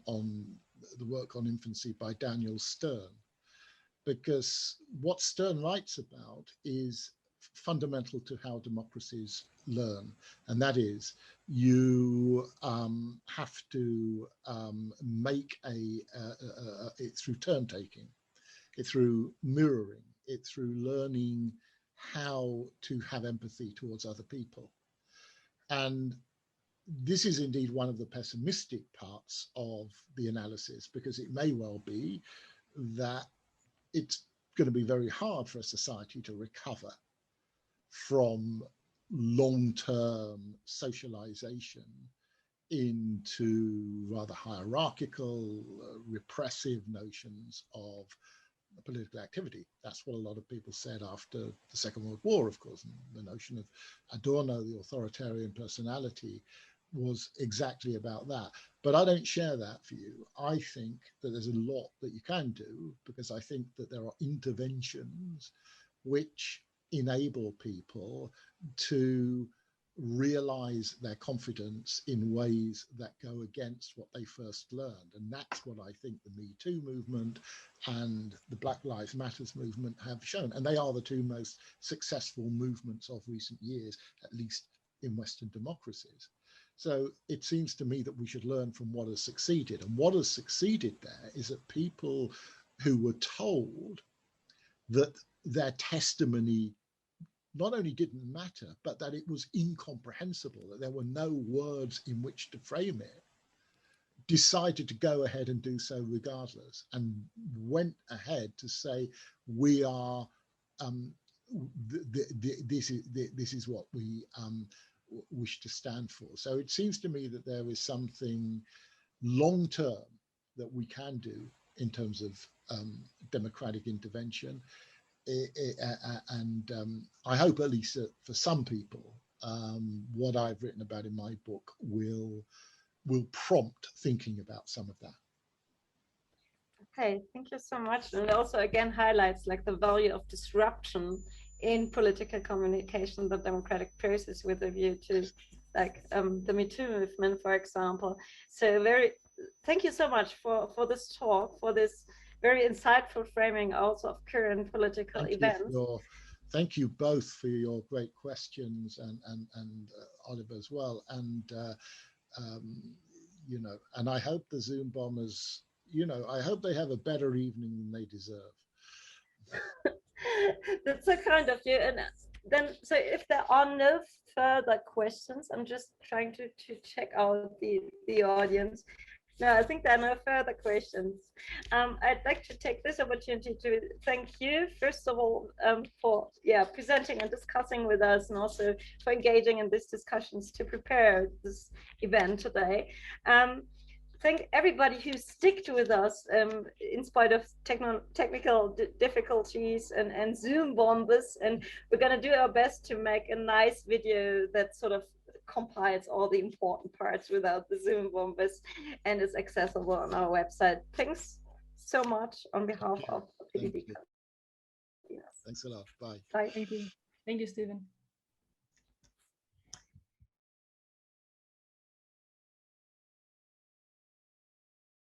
infancy by Daniel Stern, because what Stern writes about is fundamental to how democracies learn, and that is you have to make it through turn taking, it through mirroring, it through learning how to have empathy towards other people. And this is indeed one of the pessimistic parts of the analysis, because it may well be that it's going to be very hard for a society to recover from long-term socialization into rather hierarchical, repressive notions of political activity. That's what a lot of people said after the Second World War, of course. And the notion of Adorno, the authoritarian personality, was exactly about that. But I don't share that view. I think that there's a lot that you can do, because I think that there are interventions which enable people to realize their confidence in ways that go against what they first learned. And that's what I think the Me Too movement and the Black Lives Matters movement have shown. And they are the two most successful movements of recent years, at least in Western democracies. So it seems to me that we should learn from what has succeeded. And what has succeeded there is that people who were told that their testimony not only didn't matter, but that it was incomprehensible, that there were no words in which to frame it, decided to go ahead and do so regardless, and went ahead to say, we are, this is what we wish to stand for. So it seems to me that there is something long-term that we can do in terms of democratic intervention. And I hope, at least for some people, what I've written about in my book will prompt thinking about some of that. Okay, thank you so much. And it also again highlights like the value of disruption in political communication, the democratic process, with a view to like the Me Too movement, for example. So thank you so much for this talk, for this very insightful framing also of current political events. Thank you both for your great questions, and Oliver as well. And you know, and I hope the Zoom bombers, you know, I hope they have a better evening than they deserve. That's so kind of you. And then, so if there are no further questions, I'm just trying to check out the audience. No, I think there are no further questions. I'd like to take this opportunity to thank you, first of all, for presenting and discussing with us, and also for engaging in these discussions to prepare this event today. Thank everybody who sticked with us in spite of technical difficulties and Zoom bombers. And we're going to do our best to make a nice video that sort of compiles all the important parts without the Zoom bombers and is accessible on our website. Thanks so much on behalf of PDD. Thanks a lot. Bye. Bye. Thank you. Thank you, Stephen.